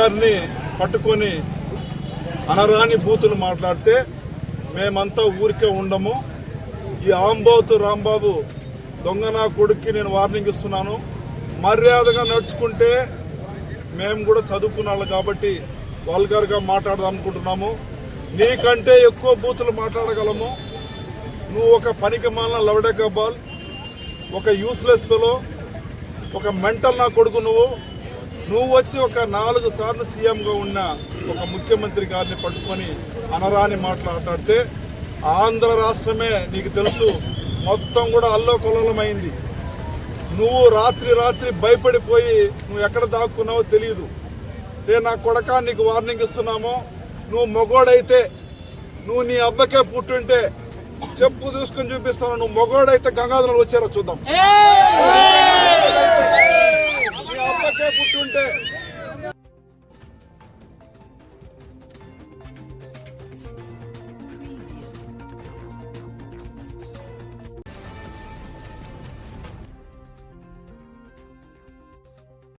గారిని పట్టుకొని అనరాని బూతులు మాట్లాడితే మేమంతా ఊరికే ఉండము. ఈ ఆంబోతు రాంబాబు దొంగ నా కొడుక్కి నేను వార్నింగ్ ఇస్తున్నాను. మర్యాదగా నడుచుకుంటే మేము కూడా చదువుకున్న వాళ్ళు కాబట్టి వల్గర్గా మాట్లాడదాం అనుకుంటున్నాము. నీకంటే ఎక్కువ బూతులు మాట్లాడగలము. నువ్వు ఒక పనికి మాలిన లవడకబాల్, ఒక యూస్లెస్ ఫెలో, ఒక మెంటల్ నా కొడుకు. నువ్వు వచ్చి ఒక 4 సార్లు సీఎంగా ఉన్న ఒక ముఖ్యమంత్రి గారిని పట్టుకొని అనరాని మాట్లాడితే ఆంధ్ర రాష్ట్రమే నీకు తెలుసు మొత్తం కూడా అల్లోకొల్లమైంది. నువ్వు రాత్రి భయపడిపోయి నువ్వు ఎక్కడ దాక్కున్నావో తెలియదు. నా కొడక నీకు వార్నింగ్ ఇస్తున్నాము. నువ్వు మొగోడైతే, నువ్వు నీ అబ్బకే పుట్టుంటే చెప్పు తీసుకొని చూపిస్తాను. నువ్వు మొగోడైతే గంగాధరం వచ్చారో చూద్దాం. నీ అబ్బకే పుట్టుంటే